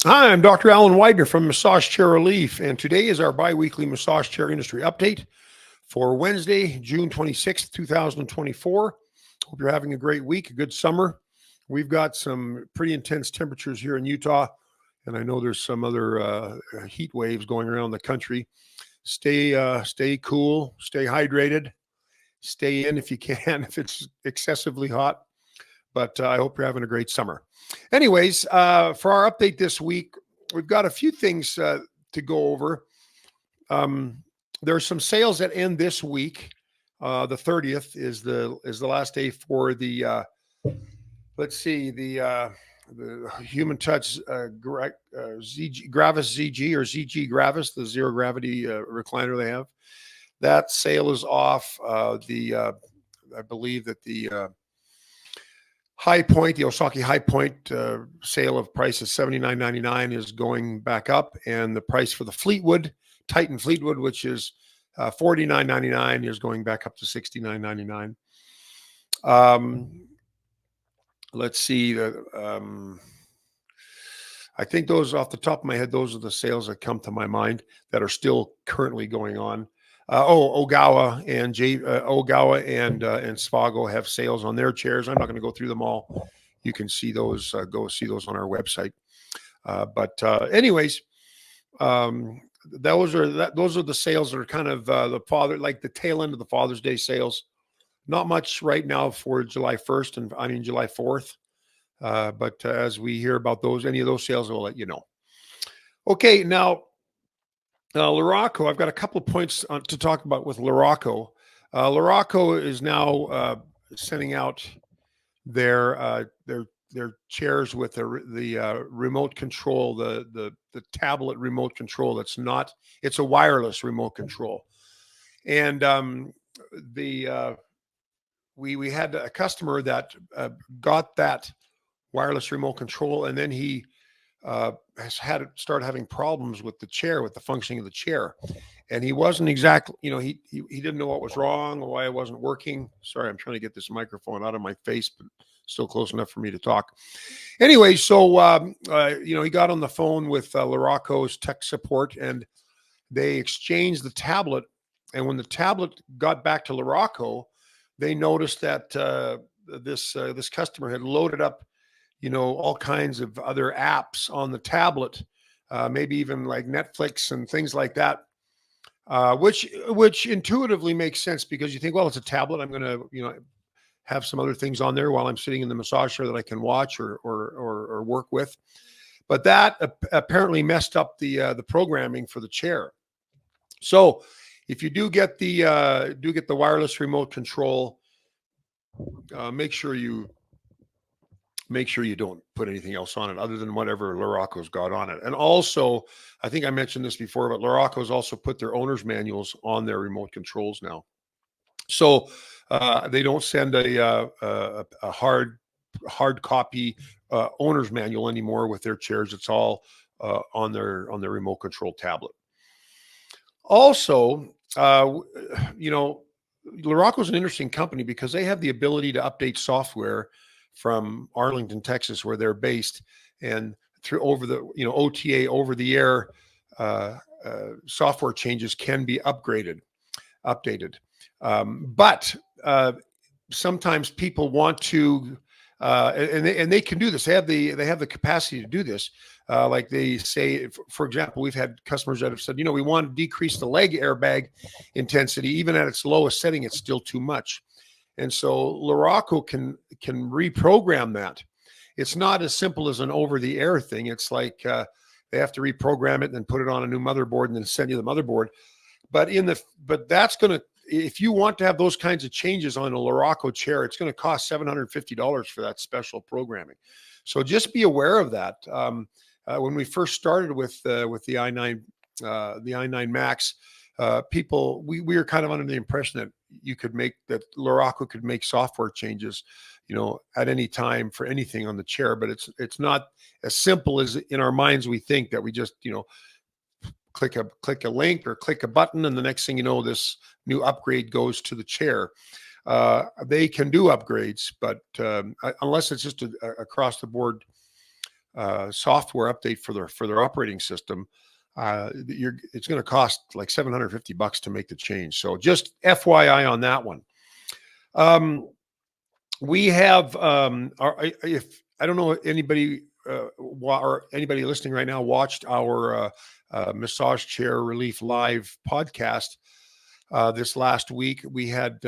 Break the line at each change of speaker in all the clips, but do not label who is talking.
Hi, I'm Dr. Alan Widener from Massage Chair Relief, and today is our bi-weekly massage chair industry update for Wednesday, June 26th, 2024. Hope you're having a great week, a good summer. We've got some pretty intense temperatures here in Utah, and I know there's some other heat waves going around the country. Stay cool, stay hydrated, stay in if you can, if it's excessively hot. But I hope you're having a great summer. Anyways, for our update this week, we've got a few things to go over. Um, there are some sales that end this week. The 30th is the last day for the let's see the Human Touch ZG, Gravis ZG or ZG Gravis, the zero gravity recliner they have. That sale is off. I believe that the High Point, the Osaki High Point sale of price is $79.99 is going back up, and the price for the Fleetwood Titan Fleetwood, which is $49.99, is going back up to $69.99. Let's see. I think those off the top of my head, those are the sales that come to my mind that are still currently going on. Ogawa and and Svago have sales on their chairs. I'm not going to go through them all. You can see those. Go see those on our website. Anyways, those are the sales that are kind of the tail end of the Father's Day sales. Not much right now for July 1st and July 4th. But as we hear about any of those sales, we'll let you know. Okay, now Loro, I've got a couple of points to talk about with Loro. Loro is now sending out their chairs with the remote control, the tablet remote control. It's a wireless remote control, and we had a customer that got that wireless remote control, and then he has started having problems with the chair, with the functioning of the chair, and he wasn't exactly, he didn't know what was wrong or why it wasn't working. Sorry, I'm trying to get this microphone out of my face, but still close enough for me to talk. Anyway, so he got on the phone with Loroco's tech support, and they exchanged the tablet. And when the tablet got back to Loroco, they noticed that this customer had loaded up all kinds of other apps on the tablet, maybe even like Netflix and things like that, which intuitively makes sense because you think, well, it's a tablet. I'm going to, have some other things on there while I'm sitting in the massage chair that I can watch or work with. But that apparently messed up the programming for the chair. So if you do get the wireless remote control, make sure you don't put anything else on it other than whatever Loroco's got on it. And also, I think I mentioned this before, but Loroco's also put their owner's manuals on their remote controls now. So they don't send a hard copy owner's manual anymore with their chairs. It's all on their remote control tablet. Also, Loroco's an interesting company because they have the ability to update software from Arlington, Texas, where they're based, and through over the OTA, over the air software changes can be updated. But sometimes people want to, and they can do this. They have the capacity to do this. Like they say, for example, we've had customers that have said, we want to decrease the leg airbag intensity, even at its lowest setting, it's still too much. And so Loroco can reprogram that. It's not as simple as an over-the-air thing. It's like they have to reprogram it and then put it on a new motherboard and then send you the motherboard. But that's going to, if you want to have those kinds of changes on a Loroco chair, it's going to cost $750 for that special programming. So just be aware of that. When we first started with the i9 Max, people, we were kind of under the impression that Loroco could make software changes, at any time for anything on the chair, but it's not as simple as in our minds we think, that we just, click a link or click a button, and the next thing you know, this new upgrade goes to the chair. They can do upgrades, but unless it's just across the board software update for their operating system, it's going to cost like $750 to make the change. So just FYI on that one. We have if I don't know anybody or anybody listening right now watched our massage chair relief live podcast this last week. We had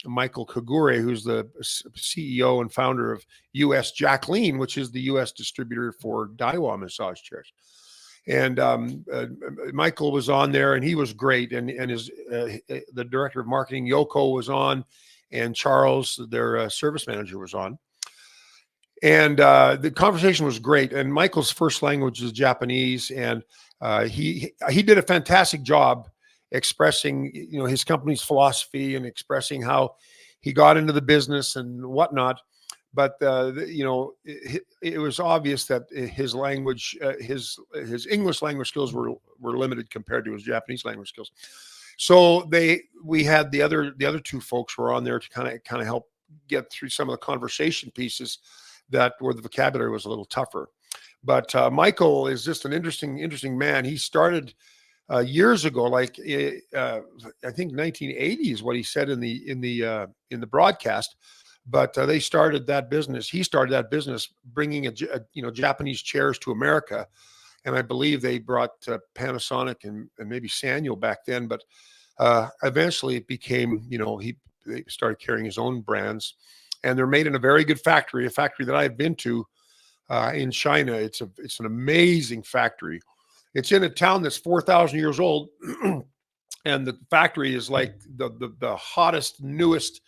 Michael Kagure, who's the CEO and founder of US Jacqueline, which is the US distributor for Daiwa massage chairs. And Michael was on there, and he was great. And his the director of marketing, Yoko, was on, and Charles, their service manager, was on. And the conversation was great. And Michael's first language is Japanese, and he did a fantastic job expressing, his company's philosophy and expressing how he got into the business and whatnot. But it was obvious that his language, his English language skills were limited compared to his Japanese language skills. So we had the other two folks were on there to kind of help get through some of the conversation pieces where the vocabulary was a little tougher. But Michael is just an interesting man. He started years ago, like I think 1980 is what he said in the broadcast. But they started that business. He started that business bringing Japanese chairs to America, and I believe they brought Panasonic and maybe Sanyo back then. But eventually it became, they started carrying his own brands, and they're made in a very good factory, a factory that I've been to in China. It's an amazing factory. It's in a town that's 4,000 years old, and the factory is like the hottest, newest,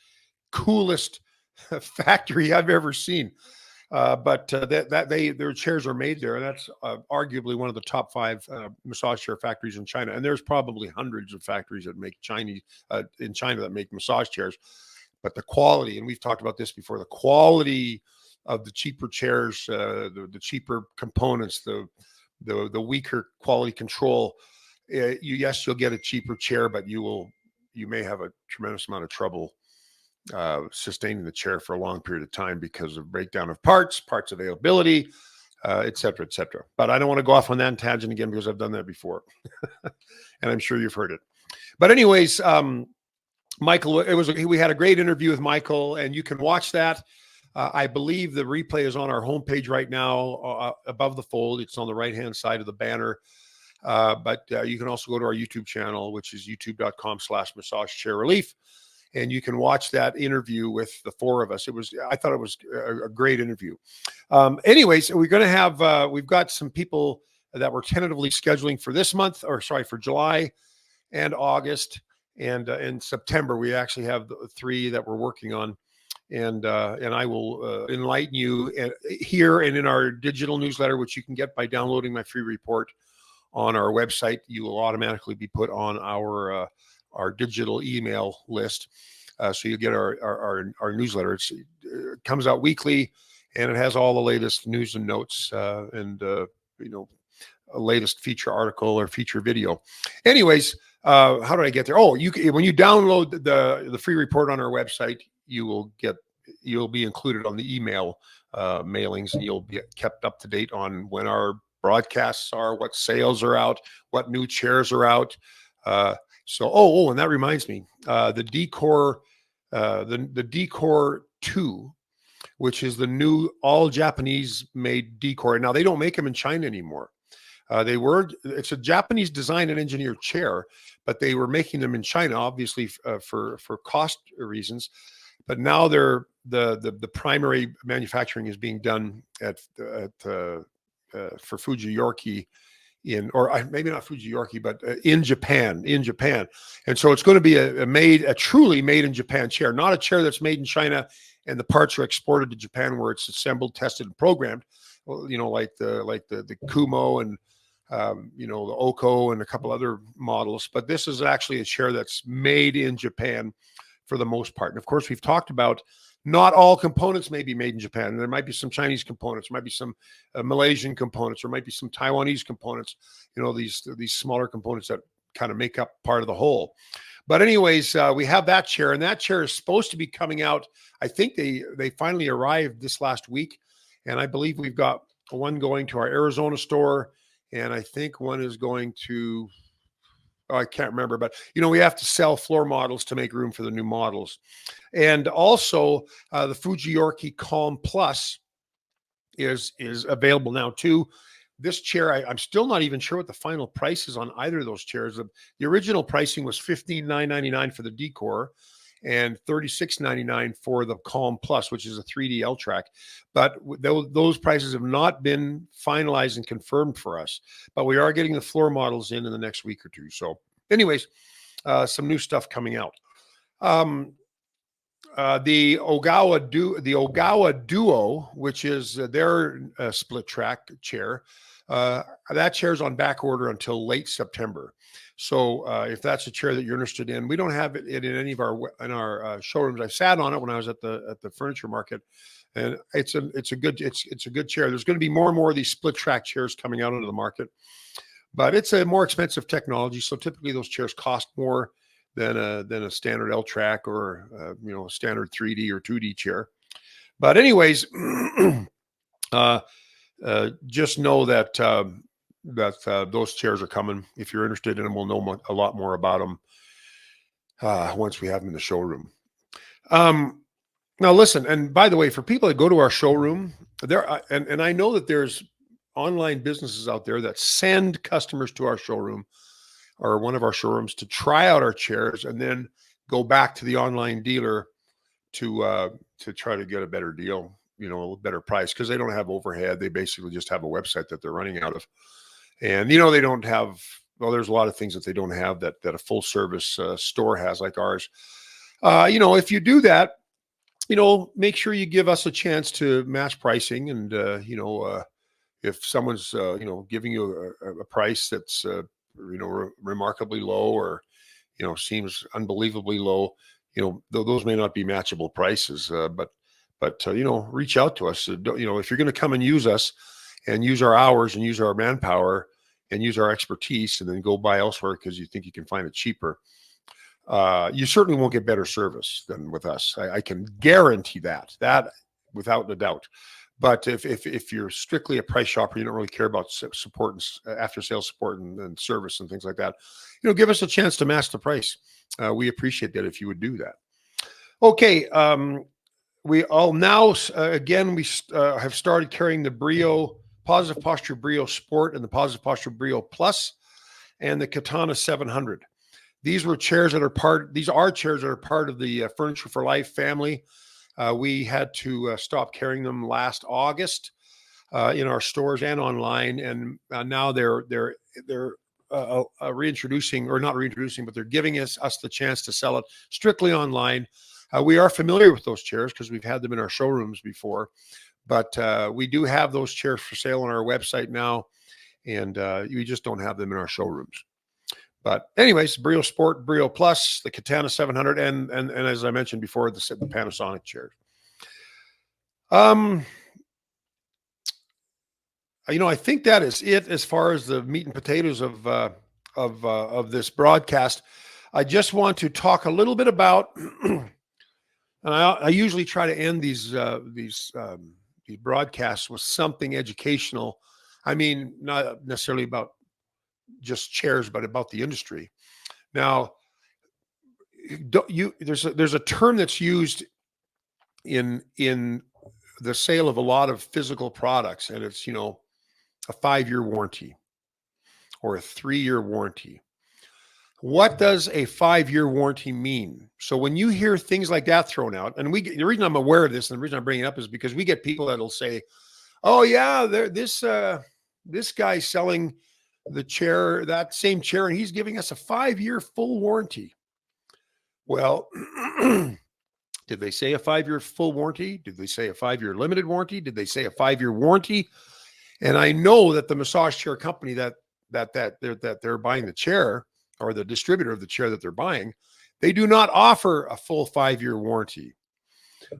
coolest factory I've ever seen. But their chairs are made there, and that's arguably one of the top 5 massage chair factories in China. And there's probably hundreds of factories that make in China that make massage chairs. But the quality, and we've talked about this before, the quality of the cheaper chairs, the cheaper components, the weaker quality control. You'll get a cheaper chair, but you may have a tremendous amount of trouble sustaining the chair for a long period of time because of breakdown of parts availability, et cetera, et cetera. But I don't want to go off on that tangent again because I've done that before. And I'm sure you've heard it. But anyways, Michael, we had a great interview with Michael, and you can watch that. I believe the replay is on our homepage right now, above the fold. It's on the right-hand side of the banner. But you can also go to our YouTube channel, which is youtube.com/massage chair relief. And you can watch that interview with the 4 of us. I thought it was a great interview. Anyways, we're going to have, we've got some people that we're tentatively scheduling for this month, for July and August. And in September, we actually have 3 that we're working on. And I will enlighten you here and in our digital newsletter, which you can get by downloading my free report on our website. You will automatically be put on our digital email list. So you get our newsletter. It comes out weekly, and it has all the latest news and notes and a latest feature article or feature video. Anyways, how did I get there? Oh, when you download the free report on our website, you'll be included on the email mailings, and you'll be kept up to date on when our broadcasts are, what sales are out, what new chairs are out. And that reminds me, the Decor, the Decor 2, which is the new all Japanese made Decor. Now they don't make them in China anymore. It's a Japanese design and engineered chair, but they were making them in China, obviously for cost reasons. But now the primary manufacturing is being done for Fujiyorki maybe not Fujiyorki, but in Japan. And so it's going to be a truly made in Japan chair, not a chair that's made in China and the parts are exported to Japan where it's assembled, tested, and programmed. Well, like the Kumo and the Oko and a couple other models. But this is actually a chair that's made in Japan for the most part. And of course, we've talked about not all components may be made in Japan. There might be some Chinese components, there might be some Malaysian components, there might be some Taiwanese components, these smaller components that kind of make up part of the whole. But anyways, we have that chair, and that chair is supposed to be coming out. I think they finally arrived this last week, and I believe we've got one going to our Arizona store, and I think one is going to, oh, I can't remember, but we have to sell floor models to make room for the new models. And also the Fuji Yorkie Calm Plus is available now too. This chair, I'm still not even sure what the final price is on either of those chairs. The original pricing was $15,999 for the Decor and $36.99 for the Calm Plus, which is a 3D L track. But those prices have not been finalized and confirmed for us. But we are getting the floor models in the next week or two. So, anyways, some new stuff coming out. The Ogawa Duo, which is their split track chair, that chair's on back order until late September. So if that's a chair that you're interested in, we don't have it in any of our showrooms. I sat on it when I was at the furniture market, and it's a good chair. There's going to be more and more of these split track chairs coming out into the market, but it's a more expensive technology. So typically those chairs cost more than a standard L track or a standard 3D or 2D chair. But anyways, just know that those chairs are coming. If you're interested in them, we'll know a lot more about them once we have them in the showroom. Now listen, and by the way, for people that go to our showroom, and I know that there's online businesses out there that send customers to our showroom or one of our showrooms to try out our chairs and then go back to the online dealer to try to get a better deal, a better price, because they don't have overhead. They basically just have a website that they're running out of. And, they don't have, well, there's a lot of things that they don't have that a full service store has like ours. If you do that, make sure you give us a chance to match pricing. And, if someone's, giving you a price that's, remarkably low or, seems unbelievably low, those may not be matchable prices, but reach out to us. If you're going to come and use us and use our hours and use our manpower and use our expertise and then go buy elsewhere because you think you can find it cheaper, you certainly won't get better service than with us. I can guarantee that without a doubt. But if you're strictly a price shopper, you don't really care about support and after sales support and service and things like that, give us a chance to match the price. We appreciate that if you would do that. Okay. We all now, again, we have started carrying the Brio, Positive Posture Brio Sport and the Positive Posture Brio Plus and the Katana 700. These are chairs that are part of the Furniture for Life family. We had to stop carrying them last August in our stores and online, and now they're reintroducing, or not reintroducing, but they're giving us the chance to sell it strictly online. We are familiar with those chairs because we've had them in our showrooms before, but we do have those chairs for sale on our website now, and we just don't have them in our showrooms. But anyways, Brio Sport, Brio Plus, the Katana 700, and as I mentioned before, the Panasonic chairs. I think that is it as far as the meat and potatoes of this broadcast. I just want to talk a little bit about, and I usually try to end these broadcasts with something educational. I mean, not necessarily about just chairs, but about the industry. Now, there's a term that's used in the sale of a lot of physical products, and it's a 5-year warranty or a 3-year warranty. What does a 5-year warranty mean? So when you hear things like that thrown out, and the reason I'm aware of this and the reason I'm bringing it up is because we get people that'll say, "Oh yeah, this guy's selling the chair, that same chair, and he's giving us a 5-year full warranty." Well, did they say a 5-year full warranty? Did they say a 5-year limited warranty? Did they say a 5-year warranty? And I know that the massage chair company that they're buying the chair, or the distributor of the chair that they're buying, they do not offer a full 5-year warranty.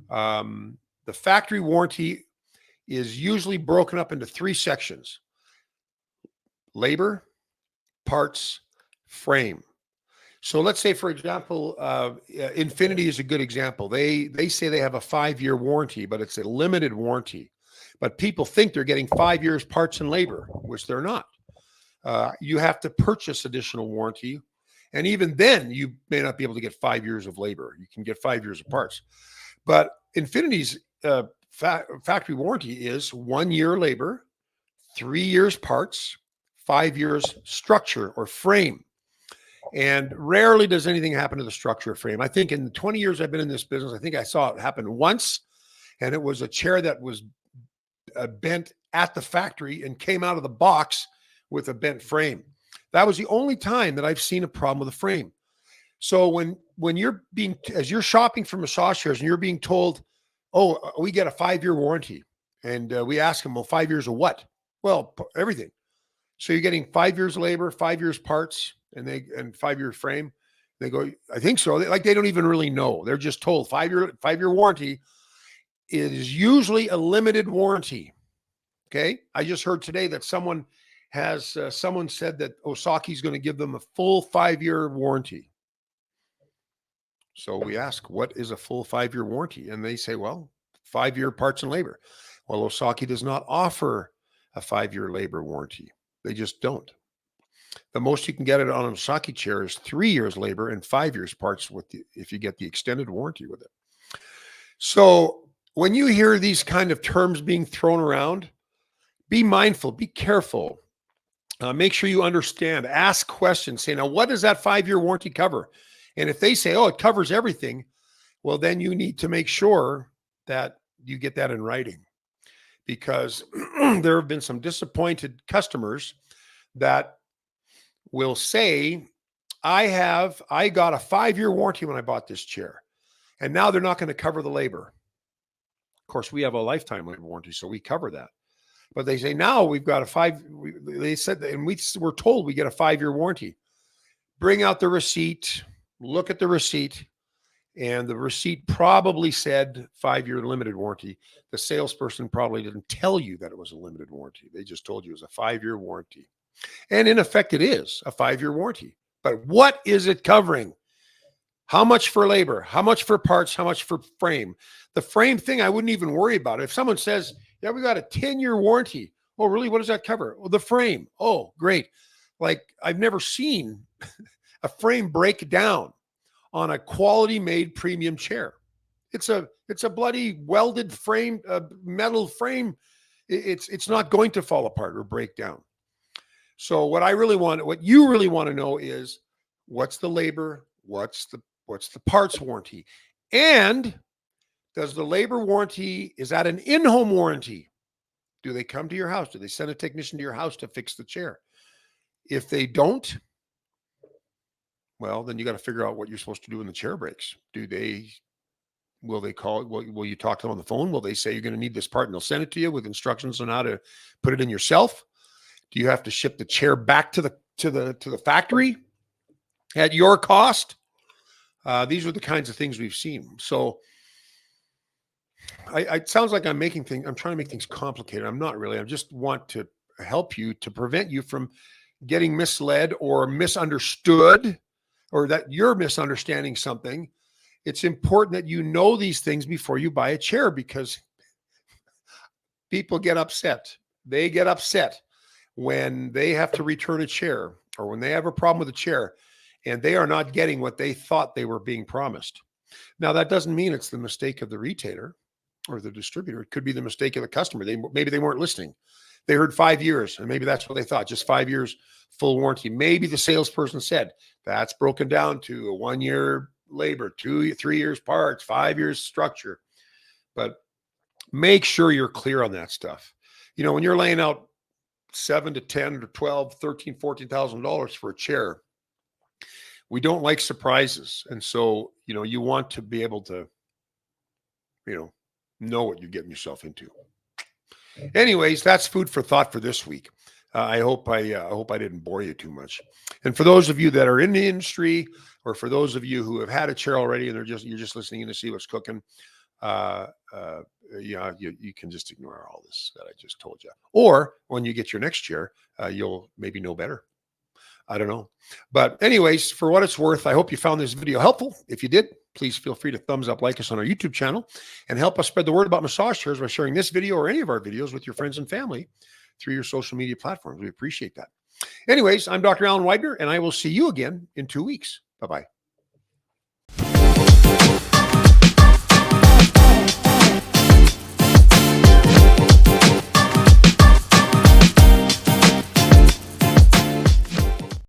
The factory warranty is usually broken up into 3 sections: labor, parts, frame. So let's say, for example, Infinity is a good example. They say they have a 5-year warranty, but it's a limited warranty. But people think they're getting 5 years parts and labor, which they're not. You have to purchase additional warranty. And even then, you may not be able to get 5 years of labor. You can get 5 years of parts. But Infinity's factory warranty is 1 year labor, 3 years parts, 5 years structure or frame. And rarely does anything happen to the structure or frame. I think in the 20 years I've been in this business, I think I saw it happen once. And it was a chair that was bent at the factory and came out of the box with a bent frame. That was the only time that I've seen a problem with a frame. So when you're as you're shopping for massage chairs and you're being told, oh, we get a 5-year warranty, and we ask them, well, 5 years of what? Well, everything. So you're getting 5 years labor, 5 years parts, and 5 year frame. They go, I think so. They don't even really know. They're just told 5-year warranty is usually a limited warranty. Okay. I just heard today that someone said that Osaki's going to give them a full 5-year warranty. So we ask, what is a full 5-year warranty? And they say, well, 5-year parts and labor. Well, Osaki does not offer a 5-year labor warranty. They just don't. The most you can get it on an Osaki chair is 3 years labor and 5 years parts if you get the extended warranty with it. So when you hear these kind of terms being thrown around, be mindful, be careful. Make sure you understand, ask questions, say, now, what does that 5-year warranty cover? And if they say, oh, it covers everything, well, then you need to make sure that you get that in writing, because there have been some disappointed customers that will say, I got a 5-year warranty when I bought this chair, and now they're not going to cover the labor. Of course, we have a lifetime labor warranty, so we cover that. But they say, now we've got they said, and we were told we get a 5-year warranty. Bring out the receipt, look at the receipt, and the receipt probably said 5-year limited warranty. The salesperson probably didn't tell you that it was a limited warranty. They just told you it was a 5-year warranty. And in effect, it is a 5-year warranty. But what is it covering? How much for labor? How much for parts? How much for frame? The frame thing, I wouldn't even worry about it. If someone says, yeah, we got a 10-year warranty. Oh, really? What does that cover? Well, the frame. Oh, great. Like, I've never seen a frame break down on a quality made premium chair. It's a bloody welded frame, metal frame. It's not going to fall apart or break down. So what you really want to know is, what's the labor? What's the parts warranty? And does the labor warranty, is that an in-home warranty? Do they come to your house? Do they send a technician to your house to fix the chair? If they don't, well, then you got to figure out what you're supposed to do when the chair breaks. Will they call? Will you talk to them on the phone? Will they say you're going to need this part and they'll send it to you with instructions on how to put it in yourself? Do you have to ship the chair back to the factory at your cost? These are the kinds of things we've seen. So it sounds like I'm trying to make things complicated. I'm not really. I just want to help you to prevent you from getting misled or misunderstood, or that you're misunderstanding something. It's important that you know these things before you buy a chair, because people get upset. They get upset when they have to return a chair, or when they have a problem with a chair and they are not getting what they thought they were being promised. Now, that doesn't mean it's the mistake of the retailer or the distributor. It could be the mistake of the customer. Maybe they weren't listening. They heard 5 years, and maybe that's what they thought, just 5 years full warranty. Maybe the salesperson said that's broken down to a 1 year labor, 3 years parts, 5 years structure. But make sure you're clear on that stuff. You know, when you're laying out $7 to $10 to $12, $13, $14,000 for a chair, we don't like surprises. And so, you know, you want to be able to, know what you're getting yourself into. Anyways, that's food for thought for this week. I hope I didn't bore you too much. And for those of you that are in the industry, or for those of you who have had a chair already and you're just listening in to see what's cooking, you can just ignore all this that I just told you. Or when you get your next chair, you'll maybe know better. I don't know. But anyways, for what it's worth, I hope you found this video helpful. If you did, please feel free to thumbs up, like us on our YouTube channel, and help us spread the word about massage chairs by sharing this video or any of our videos with your friends and family through your social media platforms. We appreciate that. Anyways, I'm Dr. Alan Widener, and I will see you again in 2 weeks. Bye-bye.